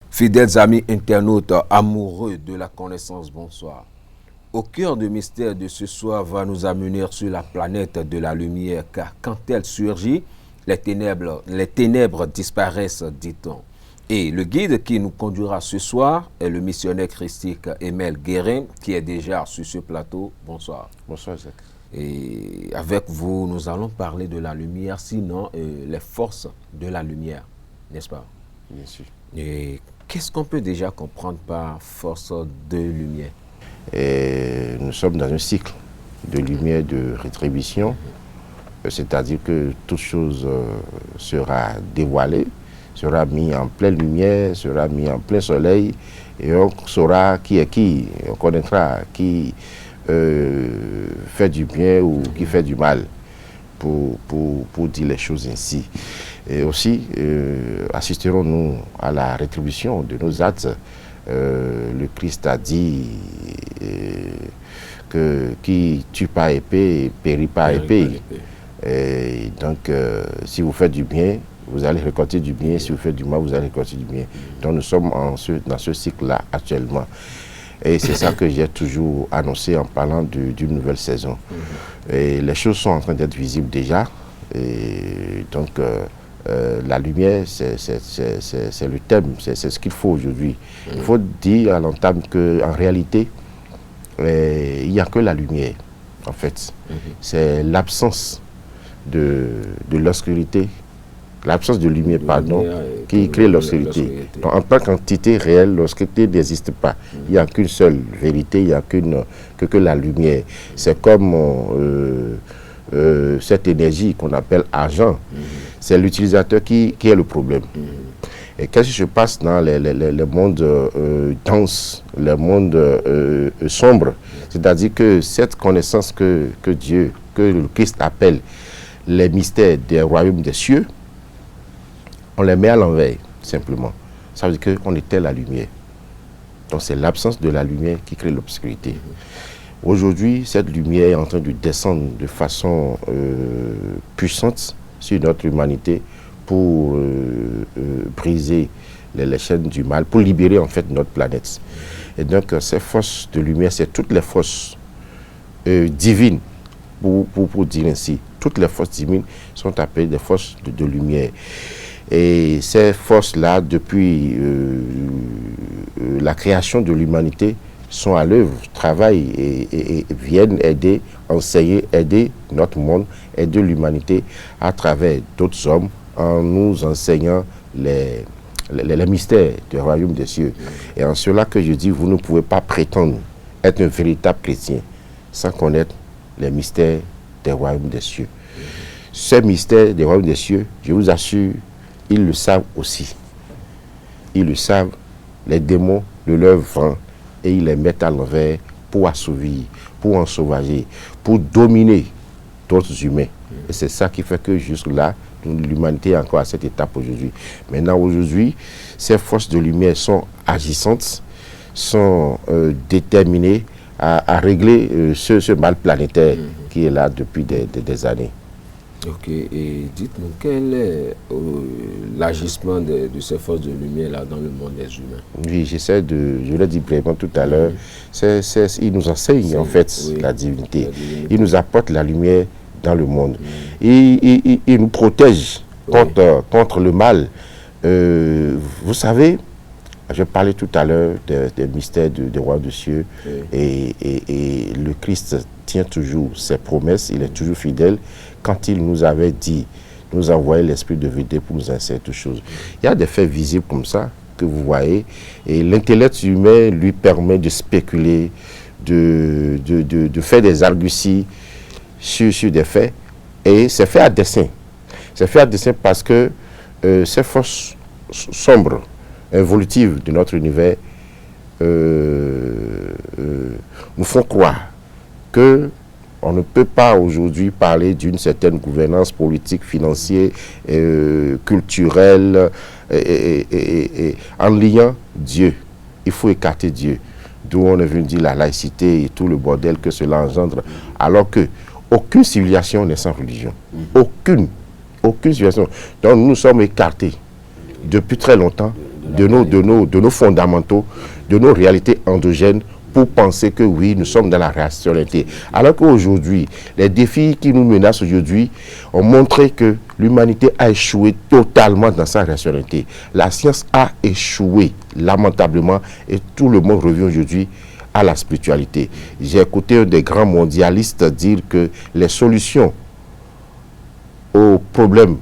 Fidèles amis internautes amoureux de la connaissance, bonsoir. Au cœur du mystère de ce soir va nous amener sur la planète de la lumière, car quand elle surgit, les ténèbres disparaissent, dit-on. Et le guide qui nous conduira ce soir est le missionnaire christique Emel Guérin, qui est déjà sur ce plateau. Bonsoir. Bonsoir, Jacques. Et avec vous, nous allons parler de la lumière, sinon les forces de la lumière, n'est-ce pas? Bien sûr. Et qu'est-ce qu'on peut déjà comprendre par force de lumière? Et nous sommes dans un cycle de lumière de rétribution, c'est-à-dire que toute chose sera dévoilée, sera mise en pleine lumière, sera mise en plein soleil, et on saura qui est qui, on connaîtra qui fait du bien ou qui fait du mal, pour dire les choses ainsi. Et aussi, assisterons-nous à la rétribution de nos actes. Le Christ a dit que qui tue pas épée, périt pas épée. Et donc, si vous faites du bien, vous allez récolter du bien. Si vous faites du mal, vous allez récolter du bien. Donc, nous sommes dans ce cycle-là actuellement. Et c'est ça que j'ai toujours annoncé en parlant d'une nouvelle saison. Et les choses sont en train d'être visibles déjà. Et donc, la lumière, c'est le thème, c'est ce qu'il faut aujourd'hui. Il faut dire à l'entame qu'en réalité, il n'y a que la lumière, en fait. C'est l'absence de l'obscurité, l'absence de lumière, pardon, qui crée l'obscurité. En tant qu'entité réelle, l'obscurité n'existe pas. Il n'y a qu'une seule vérité, il n'y a que la lumière. C'est comme cette énergie qu'on appelle argent. C'est l'utilisateur qui est le problème. Et qu'est-ce qui se passe dans les mondes denses, les mondes sombres? C'est-à-dire que cette connaissance que Dieu, que le Christ appelle les mystères des royaumes des cieux, on les met à l'envers, simplement. Ça veut dire qu'on était la lumière. Donc c'est l'absence de la lumière qui crée l'obscurité. Aujourd'hui, cette lumière est en train de descendre de façon puissante sur notre humanité pour briser les chaînes du mal, pour libérer en fait notre planète. Et donc ces forces de lumière, c'est toutes les forces divines, pour dire ainsi. Toutes les forces divines sont appelées des forces de lumière. Et ces forces-là, depuis la création de l'humanité, sont à l'œuvre, travaillent et viennent aider, enseigner, aider notre monde, aider l'humanité à travers d'autres hommes en nous enseignant les mystères du royaume des cieux. Et en cela que je dis, vous ne pouvez pas prétendre être un véritable chrétien sans connaître les mystères des royaumes des cieux. Ces mystères des royaumes des cieux, je vous assure, ils le savent aussi. Ils le savent, les démons le leur vendent et ils les mettent à l'envers pour assouvir, pour ensauvager, pour dominer d'autres humains. Et c'est ça qui fait que jusque-là, l'humanité est encore à cette étape aujourd'hui. Maintenant, aujourd'hui, ces forces de lumière sont agissantes, sont déterminées à régler ce mal planétaire qui est là depuis des années. Ok, et dites-nous, quel est l'agissement de ces forces de lumière là dans le monde des humains? Oui, je l'ai dit brièvement tout à l'heure, il nous enseigne en fait la divinité. Il nous apporte la lumière dans le monde. Il nous protège contre le mal. Vous savez, je parlais tout à l'heure des mystères des rois des cieux, et le Christ tient toujours ses promesses, il est toujours fidèle. Quand il nous avait dit, nous envoyer l'esprit de vérité pour nous enseigner toutes choses. Il y a des faits visibles comme ça que vous voyez, et l'intellect humain lui permet de spéculer, de faire des arguties sur des faits, et c'est fait à dessein. C'est fait à dessein parce que ces forces sombres, involutives de notre univers nous font croire que on ne peut pas aujourd'hui parler d'une certaine gouvernance politique, financière, culturelle, en liant Dieu il faut écarter Dieu. D'où on est venu dire la laïcité et tout le bordel que cela engendre, alors que aucune civilisation n'est sans religion. Aucune civilisation. Donc nous sommes écartés depuis très longtemps de nos fondamentaux, de nos réalités endogènes, pour penser que oui, nous sommes dans la rationalité. Alors qu'aujourd'hui, les défis qui nous menacent aujourd'hui ont montré que l'humanité a échoué totalement dans sa rationalité. La science a échoué lamentablement et tout le monde revient aujourd'hui à la spiritualité. J'ai écouté un des grands mondialistes dire que les solutions aux problèmes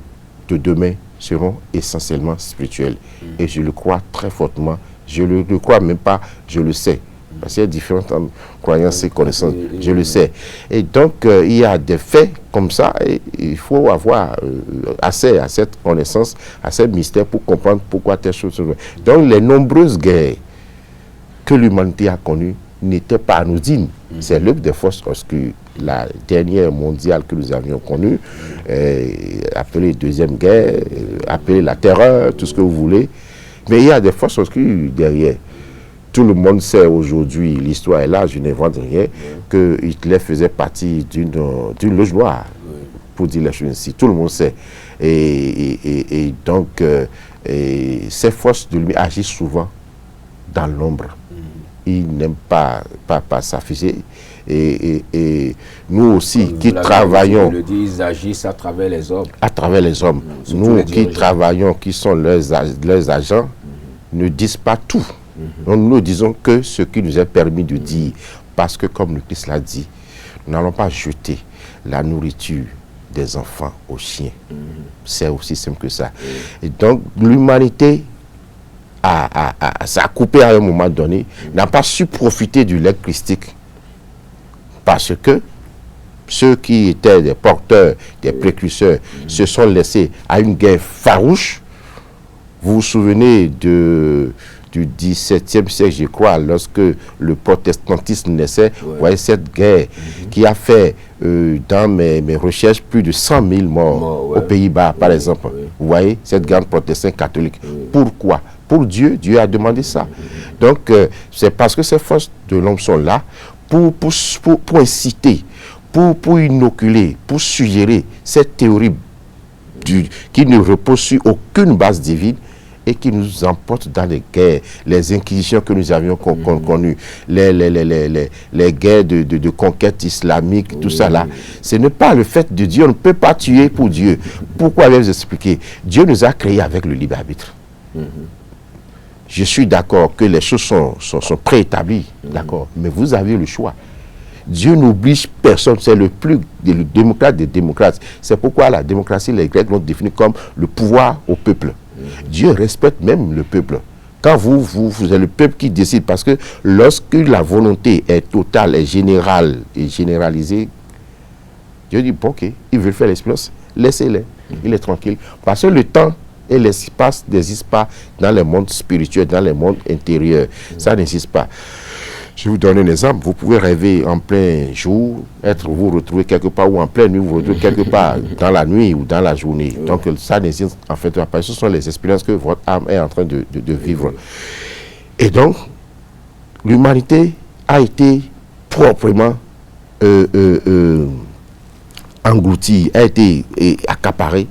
de demain seront essentiellement spirituelles. Et je le crois très fortement. Je ne le crois même pas, je le sais. Parce qu'il y a différentes croyances et connaissances, je le sais. Et donc, il y a des faits comme ça, et il faut avoir accès à cette connaissance, à ce mystère pour comprendre pourquoi telle chose se fait. Donc, les nombreuses guerres que l'humanité a connues n'étaient pas anodines. C'est l'œuvre des forces obscures. La dernière mondiale que nous avions connue, appelée Deuxième Guerre, appelée la Terreur, tout ce que vous voulez. Mais il y a des forces obscures derrière. Tout le monde sait aujourd'hui, l'histoire est là, je n'invente rien, que Hitler faisait partie d'une loge noire, pour dire les choses ainsi. Tout le monde sait. Et donc, ces forces de lumière agissent souvent dans l'ombre. Ils n'aiment pas s'afficher. Et nous aussi, qui travaillons... Ils agissent à travers les hommes. À travers les hommes. Nous qui travaillons, qui sont leurs agents, ne disent pas tout. Donc nous disons que ce qui nous est permis de dire, parce que comme le Christ l'a dit, nous n'allons pas jeter la nourriture des enfants aux chiens. C'est aussi simple que ça. Et donc l'humanité s'est coupée à un moment donné, n'a pas su profiter du lait christique, parce que ceux qui étaient des porteurs, des précurseurs, se sont laissés à une guerre farouche. Vous vous souvenez du XVIIe siècle, je crois, lorsque le protestantisme naissait, vous voyez cette guerre qui a fait, dans mes recherches, plus de 100 000 morts aux Pays-Bas, par exemple. Vous voyez, cette guerre protestante catholique. Pourquoi? Pour Dieu, Dieu a demandé ça. Donc, c'est parce que ces forces de l'homme sont là pour inciter, pour inoculer, pour suggérer cette théorie qui ne repose sur aucune base divine, et qui nous emporte dans les guerres, les inquisitions que nous avions connues, les guerres de conquête islamique, tout ça là. Ce n'est pas le fait de Dieu, on ne peut pas tuer pour Dieu. Pourquoi vais-je vous expliquer? Dieu nous a créés avec le libre arbitre. Je suis d'accord que les choses sont préétablies, d'accord, mais vous avez le choix. Dieu n'oblige personne, c'est le démocrate des démocrates. C'est pourquoi la démocratie, les Grecs l'ont définie comme le pouvoir au peuple. Dieu respecte même le peuple. Quand vous êtes le peuple qui décide, parce que lorsque la volonté est totale, est générale et généralisée, Dieu dit, bon, ok, ils veulent faire l'expérience, laissez-les, il est tranquille. Parce que le temps et l'espace n'existent pas dans le monde spirituel, dans le monde intérieur. Ça n'existe pas. Je vous donne un exemple. Vous pouvez rêver en plein jour, vous retrouver quelque part, ou en pleine nuit, vous vous retrouvez quelque part dans la nuit ou dans la journée. Donc ça n'existe en fait pas. Ce sont les expériences que votre âme est en train de vivre. Et donc, l'humanité a été proprement engloutie, a été accaparée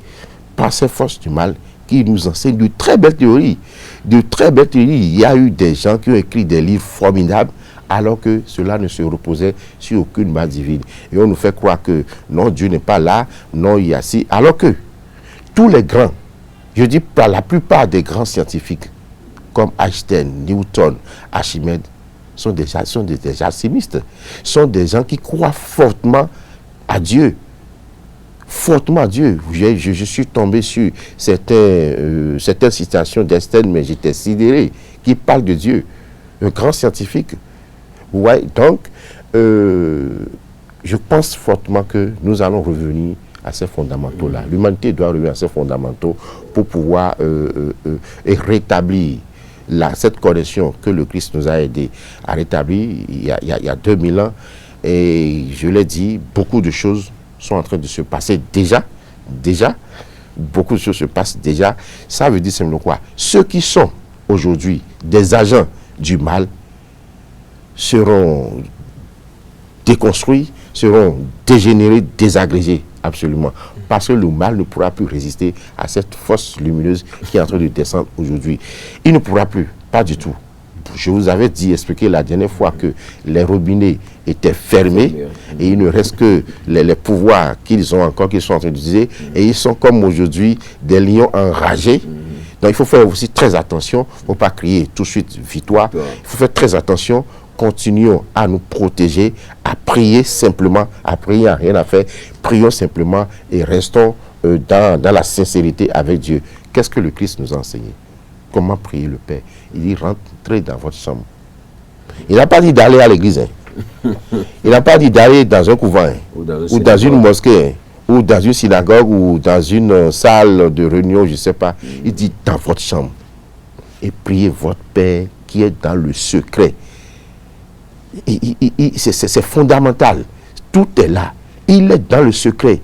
par ces forces du mal qui nous enseignent de très belles théories. De très belles théories. Il y a eu des gens qui ont écrit des livres formidables, alors que cela ne se reposait sur aucune base divine. Et on nous fait croire que non, Dieu n'est pas là, non, il y a si. Alors que tous les grands, je dis pas la plupart des grands scientifiques, comme Einstein, Newton, Archimède, sont des alchimistes, sont des gens qui croient fortement à Dieu. Fortement à Dieu. Je suis tombé sur certaines citations d'Einstein, mais j'étais sidéré, qui parle de Dieu. Un grand scientifique. Ouais, donc, je pense fortement que nous allons revenir à ces fondamentaux-là. L'humanité doit revenir à ces fondamentaux pour pouvoir rétablir cette connexion que le Christ nous a aidé à rétablir il y a 2000 ans. Et je l'ai dit, beaucoup de choses sont en train de se passer déjà, beaucoup de choses se passent déjà. Ça veut dire simplement quoi? Ceux qui sont aujourd'hui des agents du mal seront déconstruits, seront dégénérés, désagrégés, absolument. Parce que le mal ne pourra plus résister à cette force lumineuse qui est en train de descendre aujourd'hui. Il ne pourra plus, pas du tout. Je vous avais expliqué la dernière fois que les robinets étaient fermés et il ne reste que les pouvoirs qu'ils ont encore, qu'ils sont en train d'utiliser, et ils sont comme aujourd'hui des lions enragés. Donc il faut faire aussi très attention, il ne faut pas crier tout de suite victoire, il faut faire très attention, continuons à nous protéger, à prier simplement, à prier, à rien à faire, prions simplement et restons dans la sincérité avec Dieu. Qu'est-ce que le Christ nous a enseigné? Comment prier le Père? Il dit rentrez dans votre chambre. Il n'a pas dit d'aller à l'église. Il n'a pas dit d'aller dans un couvent ou dans une mosquée ou dans une synagogue ou dans une salle de réunion, je ne sais pas. Il dit dans votre chambre et priez votre Père qui est dans le secret. C'est fondamental. Tout est là. Il est dans le secret.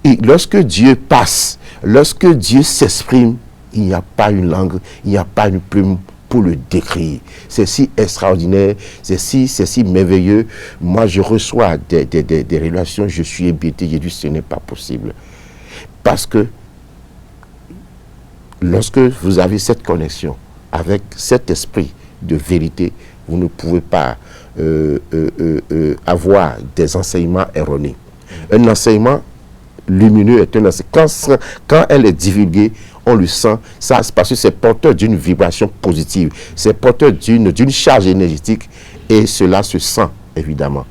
Et lorsque Dieu passe, lorsque Dieu s'exprime, il n'y a pas une langue, il n'y a pas une plume pour le décrire. C'est si extraordinaire, c'est si merveilleux. Moi, je reçois des révélations, je suis hébété, j'ai dit ce n'est pas possible. Parce que lorsque vous avez cette connexion avec cet esprit de vérité, vous ne pouvez pas avoir des enseignements erronés. Un enseignement lumineux est un enseignement. Quand elle est divulguée, on le sent, ça, parce que c'est porteur d'une vibration positive, c'est porteur d'une charge énergétique, et cela se sent, évidemment.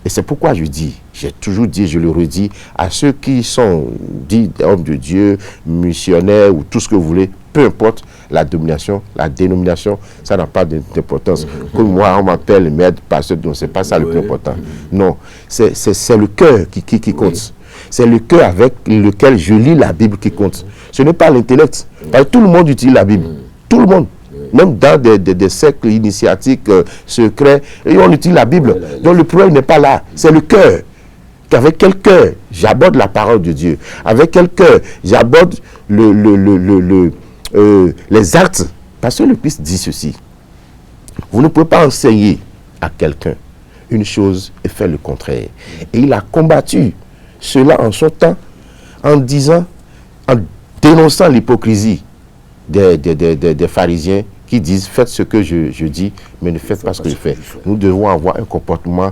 Et c'est pourquoi je dis, j'ai toujours dit, je le redis, à ceux qui sont dits hommes de Dieu, missionnaires, ou tout ce que vous voulez, peu importe la domination, la dénomination, ça n'a pas d'importance. Comme moi, on m'appelle maître, pasteur, donc c'est pas ça le plus important. Non, c'est le cœur qui compte. C'est le cœur avec lequel je lis la Bible qui compte. Ce n'est pas l'intellect. Parce que tout le monde utilise la Bible. Tout le monde. Même dans des cercles initiatiques secrets, et on utilise la Bible. Donc le problème n'est pas là. C'est le cœur. Avec quel cœur j'aborde la parole de Dieu? Avec quel cœur j'aborde les actes? Parce que le Christ dit ceci. Vous ne pouvez pas enseigner à quelqu'un une chose et faire le contraire. Et il a combattu cela en son temps, en disant, en dénonçant l'hypocrisie des pharisiens qui disent faites ce que je dis, mais ne faites pas ce que je fais. Nous devons avoir un comportement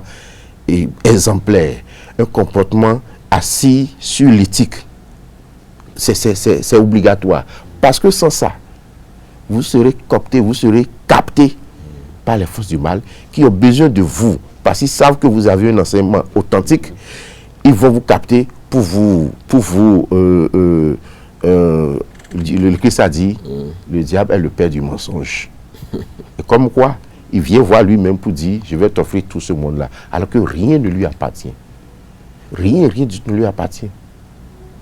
exemplaire, un comportement assis sur l'éthique. C'est obligatoire. Parce que sans ça, vous serez coopté, vous serez capté par les forces du mal qui ont besoin de vous. Parce qu'ils savent que vous avez un enseignement authentique. Ils vont vous capter pour vous le Christ a dit, le diable est le père du mensonge. Et comme quoi, il vient voir lui-même pour dire, je vais t'offrir tout ce monde-là. Alors que rien ne lui appartient. Rien ne lui appartient.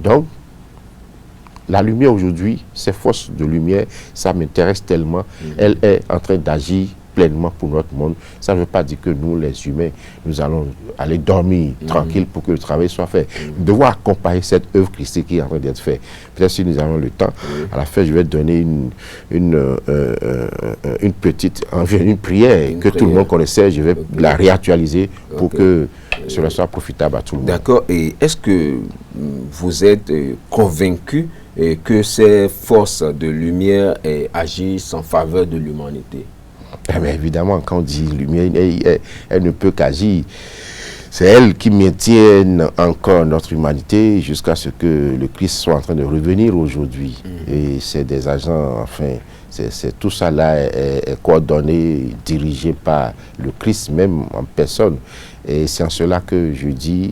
Donc, la lumière aujourd'hui, ces forces de lumière, ça m'intéresse tellement. Elle est en train d'agir pleinement pour notre monde. Ça ne veut pas dire que nous, les humains, nous allons aller dormir tranquille pour que le travail soit fait. Nous devons accompagner cette œuvre christique qui est en train d'être faite. Peut-être si nous avons le temps, à la fin, je vais donner une petite, une prière que tout le monde connaissait. Je vais la réactualiser pour que cela soit profitable à tout le monde. D'accord. Et est-ce que vous êtes convaincu que ces forces de lumière agissent en faveur de l'humanité? Mais évidemment, quand on dit lumière, elle ne peut qu'agir. C'est elle qui maintient encore notre humanité jusqu'à ce que le Christ soit en train de revenir aujourd'hui. Et c'est des agents, enfin, tout ça là est coordonné, dirigé par le Christ même en personne. Et c'est en cela que je dis,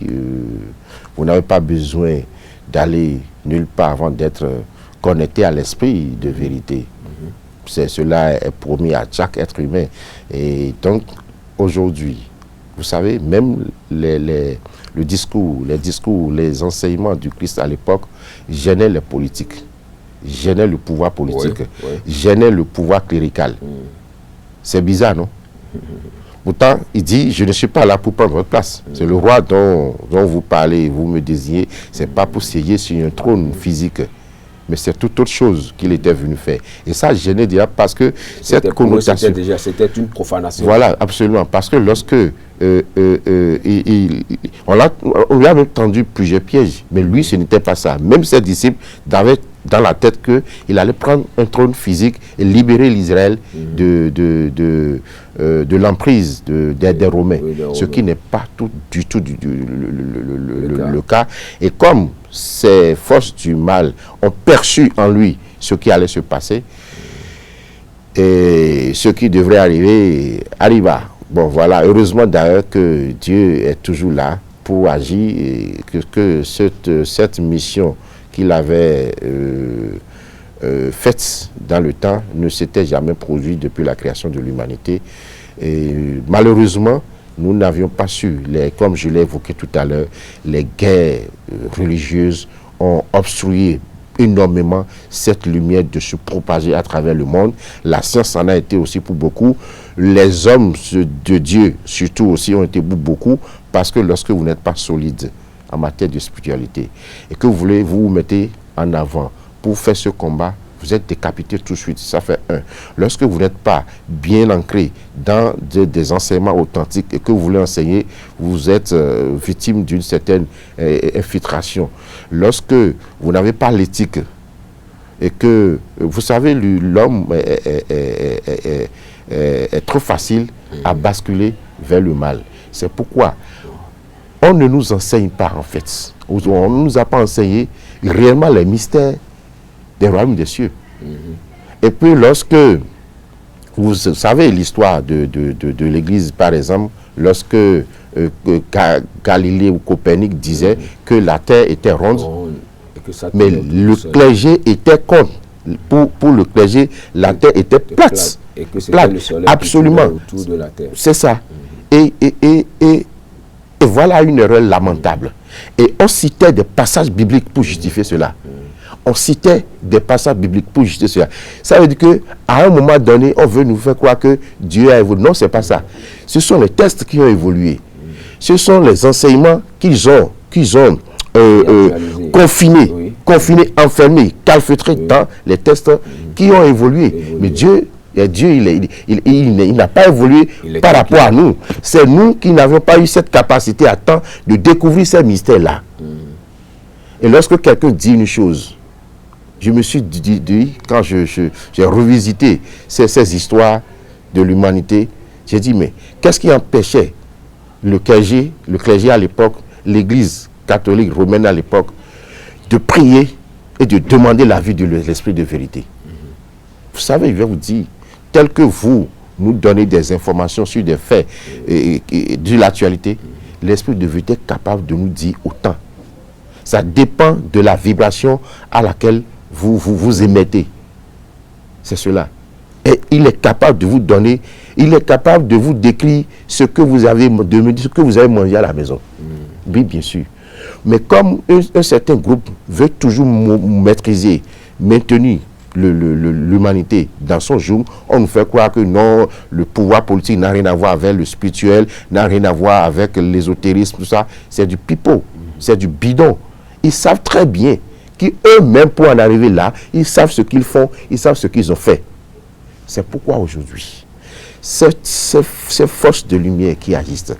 vous n'avez pas besoin d'aller nulle part avant d'être connecté à l'esprit de vérité. Cela est promis à chaque être humain. Et donc, aujourd'hui, vous savez, même les discours, les enseignements du Christ à l'époque gênaient les politiques, gênaient le pouvoir politique, gênaient le pouvoir clérical. C'est bizarre, non? Pourtant, il dit, je ne suis pas là pour prendre votre place. C'est le roi dont vous parlez, vous me désignez. Ce n'est pas pour siéger sur un trône physique. mais c'est toute autre chose qu'il était venu faire. Et ça gênait déjà parce que cette connotation... C'était une profanation. Voilà, absolument. Parce que lorsque on lui a même tendu plusieurs pièges, mais lui, ce n'était pas ça. Même ses disciples avaient dans la tête qu'il allait prendre un trône physique et libérer l'Israël de l'emprise des Romains, ce qui n'est pas du tout le cas. Et comme ces forces du mal ont perçu en lui ce qui allait se passer, et ce qui devrait arriver, arriva. Bon, voilà, heureusement d'ailleurs que Dieu est toujours là pour agir et que cette mission qu'il avait faite dans le temps ne s'était jamais produite depuis la création de l'humanité. Et malheureusement, nous n'avions pas su, comme je l'ai évoqué tout à l'heure, les guerres religieuses ont obstrué énormément cette lumière de se propager à travers le monde. La science en a été aussi pour beaucoup. Les hommes de Dieu, surtout aussi, ont été pour beaucoup, parce que lorsque vous n'êtes pas solide en matière de spiritualité et que vous voulez vous mettez en avant pour faire ce combat, vous êtes décapité tout de suite. Ça fait un. Lorsque vous n'êtes pas bien ancré dans des enseignements authentiques et que vous voulez enseigner, vous êtes victime d'une certaine infiltration. Lorsque vous n'avez pas l'éthique et que, vous savez, l'homme est trop facile à basculer vers le mal. C'est pourquoi on ne nous enseigne pas, en fait. On ne nous a pas enseigné réellement les mystères des royaumes des cieux. Et puis lorsque, vous savez l'histoire de l'Église, par exemple, lorsque Galilée ou Copernic disait que la Terre était ronde, mais le clergé était contre. Pour le clergé, la Terre était plate. Et que c'était le soleil absolument. Autour de la Terre. C'est ça. Et voilà une erreur lamentable. Et on citait des passages bibliques pour justifier cela. On citait des passages bibliques pour justifier cela. Ça veut dire qu'à un moment donné, on veut nous faire croire que Dieu a évolué. Non, ce n'est pas ça. Ce sont les textes qui ont évolué. Ce sont les enseignements qu'ils ont confinés, enfermés, calfeutrés dans les textes qui ont évolué. Mais Dieu, il n'a pas évolué par rapport à nous. C'est nous qui n'avions pas eu cette capacité à temps de découvrir ces mystères-là. Et lorsque quelqu'un dit une chose, je me suis dit quand j'ai revisité ces histoires de l'humanité, j'ai dit, mais qu'est-ce qui empêchait le clergé à l'époque, l'Église catholique romaine à l'époque, de prier et de demander l'avis de l'esprit de vérité? Vous savez, je vais vous dire, tel que vous nous donnez des informations sur des faits et de l'actualité, l'esprit de vérité est capable de nous dire autant. Ça dépend de la vibration à laquelle vous émettez. C'est cela. Et il est capable de vous donner, il est capable de vous décrire ce que vous avez mangé à la maison. Oui, bien sûr. Mais comme un certain groupe veut toujours maîtriser, maintenir l'humanité dans son joug, on nous fait croire que non, le pouvoir politique n'a rien à voir avec le spirituel, n'a rien à voir avec l'ésotérisme, tout ça. C'est du pipeau, c'est du bidon. Ils savent très bien qu'eux-mêmes, pour en arriver là, ils savent ce qu'ils font, ils savent ce qu'ils ont fait. C'est pourquoi aujourd'hui, ces forces de lumière qui agissent,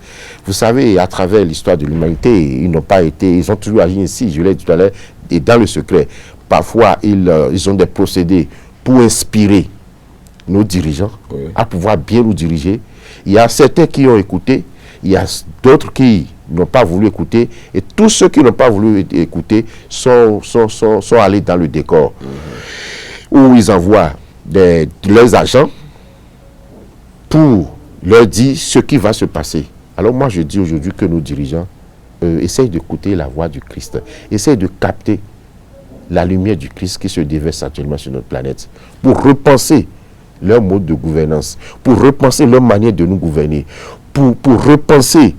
vous savez, à travers l'histoire de l'humanité, ils ont toujours agi ici, je l'ai dit tout à l'heure, et dans le secret. Parfois, ils ont des procédés pour inspirer nos dirigeants à pouvoir bien nous diriger. Il y a certains qui ont écouté, il y a d'autres qui n'ont pas voulu écouter, et tous ceux qui n'ont pas voulu écouter sont allés dans le décor, où ils envoient leurs agents pour leur dire ce qui va se passer. Alors moi, je dis aujourd'hui que nos dirigeants essayent d'écouter la voix du Christ, essayent de capter la lumière du Christ qui se déverse actuellement sur notre planète, pour repenser leur mode de gouvernance, pour repenser leur manière de nous gouverner, pour repenser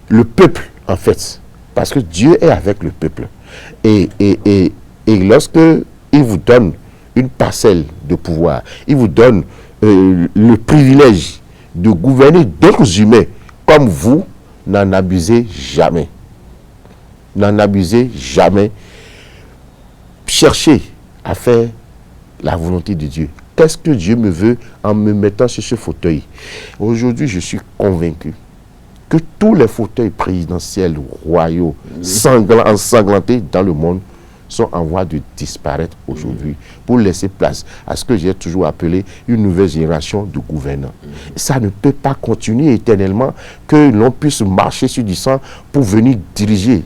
le peuple, en fait. Parce que Dieu est avec le peuple. Et lorsque il vous donne une parcelle de pouvoir, il vous donne le privilège de gouverner d'autres humains comme vous, n'en abusez jamais. N'en abusez jamais. Cherchez à faire la volonté de Dieu. Qu'est-ce que Dieu me veut en me mettant sur ce fauteuil? Aujourd'hui, je suis convaincu que tous les fauteuils présidentiels, royaux, ensanglantés dans le monde sont en voie de disparaître aujourd'hui pour laisser place à ce que j'ai toujours appelé une nouvelle génération de gouvernants. Ça ne peut pas continuer éternellement que l'on puisse marcher sur du sang pour venir diriger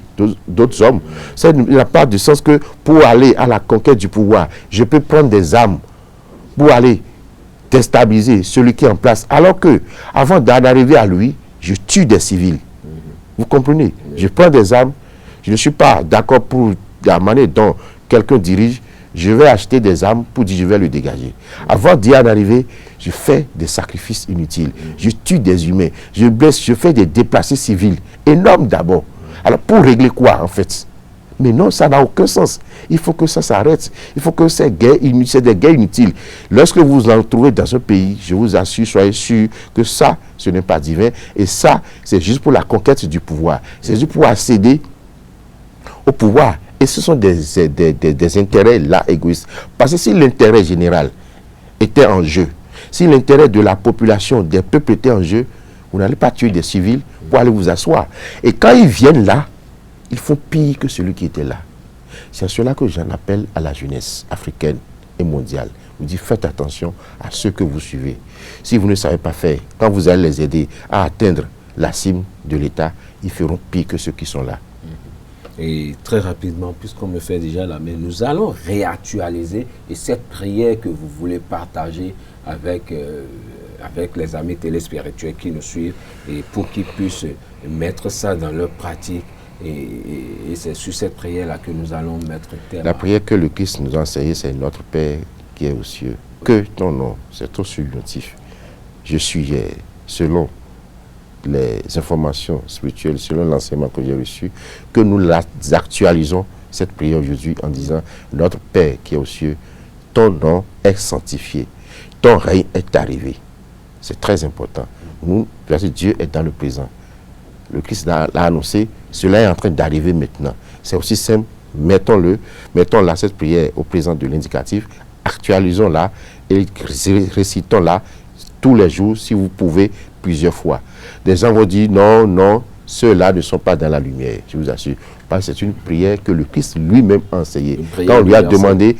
d'autres hommes. Ça n'a pas de sens que pour aller à la conquête du pouvoir, je peux prendre des armes pour aller déstabiliser celui qui est en place, alors que avant d'en arriver à lui, je tue des civils. Vous comprenez? Je prends des armes, je ne suis pas d'accord pour la manière dont quelqu'un dirige, je vais acheter des armes pour dire je vais le dégager. Avant d'y en arriver, je fais des sacrifices inutiles, je tue des humains, je blesse, je fais des déplacés civils, énormes d'abord. Alors pour régler quoi en fait? Mais non, ça n'a aucun sens. Il faut que ça s'arrête. Il faut que c'est des guerres inutiles. Lorsque vous vous en trouvez dans un pays, je vous assure, soyez sûr que ça, ce n'est pas divin. Et ça, c'est juste pour la conquête du pouvoir. C'est juste pour accéder au pouvoir. Et ce sont des intérêts là égoïstes. Parce que si l'intérêt général était en jeu, si l'intérêt de la population, des peuples était en jeu, vous n'allez pas tuer des civils pour aller vous asseoir. Et quand ils viennent là, ils font pire que celui qui était là. C'est à cela que j'en appelle à la jeunesse africaine et mondiale. Je vous dis, faites attention à ceux que vous suivez. Si vous ne savez pas faire, quand vous allez les aider à atteindre la cime de l'État, ils feront pire que ceux qui sont là. Et très rapidement, puisqu'on me fait déjà la main, nous allons réactualiser et cette prière que vous voulez partager avec les amis téléspirituels qui nous suivent et pour qu'ils puissent mettre ça dans leur pratique. Et c'est sur cette prière-là que nous allons mettre terme. La prière que le Christ nous a enseignée, c'est notre Père qui est aux cieux. Que ton nom, c'est trop subjonctif. Je suis, selon les informations spirituelles, selon l'enseignement que j'ai reçu, que nous actualisons cette prière aujourd'hui en disant, notre Père qui est aux cieux, ton nom est sanctifié, ton règne est arrivé. C'est très important. Nous, parce que Dieu est dans le présent. Le Christ l'a annoncé, cela est en train d'arriver maintenant. C'est aussi simple, mettons-la cette prière au présent de l'indicatif, actualisons-la et récitons-la tous les jours, si vous pouvez, plusieurs fois. Des gens vont dire non, non, ceux-là ne sont pas dans la lumière, je vous assure. Parce que c'est une prière que le Christ lui-même a enseignée. Quand on lui a demandé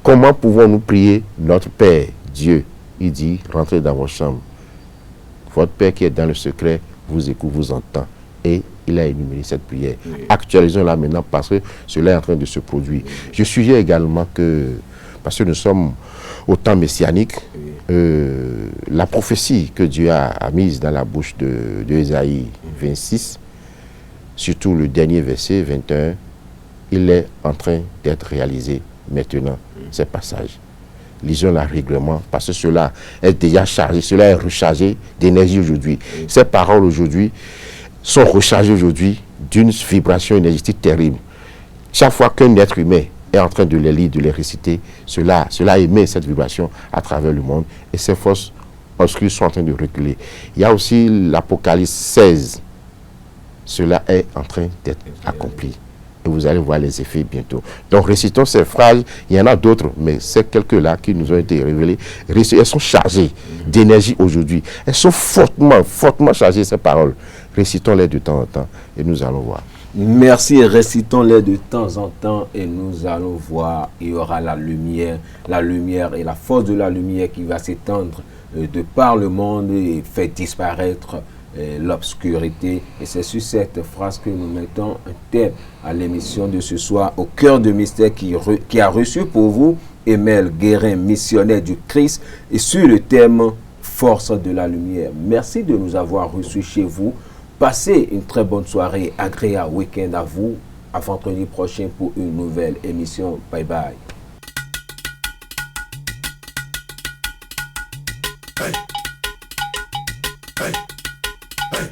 comment pouvons-nous prier notre Père, Dieu, il dit, rentrez dans vos chambres. Votre Père qui est dans le secret vous écoute, vous entend. Et il a énuméré cette prière. Oui. Actualisons-la maintenant parce que cela est en train de se produire. Oui. Je suggère également que, parce que nous sommes au temps messianique, la prophétie que Dieu a mise dans la bouche de Ésaïe 26, surtout le dernier verset 21, il est en train d'être réalisé maintenant, ces passages. Lisons le règlement, parce que cela est déjà chargé, cela est rechargé d'énergie aujourd'hui. Ces paroles aujourd'hui sont rechargées aujourd'hui d'une vibration énergétique terrible. Chaque fois qu'un être humain est en train de les lire, de les réciter, cela émet cette vibration à travers le monde et ces forces obscures sont en train de reculer. Il y a aussi l'Apocalypse 16. Cela est en train d'être accompli. Et vous allez voir les effets bientôt. Donc récitons ces phrases, il y en a d'autres, mais ces quelques-là qui nous ont été révélées, elles sont chargées d'énergie aujourd'hui. Elles sont fortement chargées, ces paroles. Récitons-les de temps en temps et nous allons voir. Merci, récitons-les de temps en temps et nous allons voir. Il y aura la lumière et la force de la lumière qui va s'étendre de par le monde et faire disparaître l'obscurité. Et c'est sur cette phrase que nous mettons un terme à l'émission de ce soir au cœur de mystère qui a reçu pour vous Emel Guérin, missionnaire du Christ, et sur le thème force de la lumière. Merci de nous avoir reçus chez vous. Passez une très bonne soirée, agréable week-end à vous. À vendredi prochain pour une nouvelle émission. Bye bye. Hey. Hey. Hey.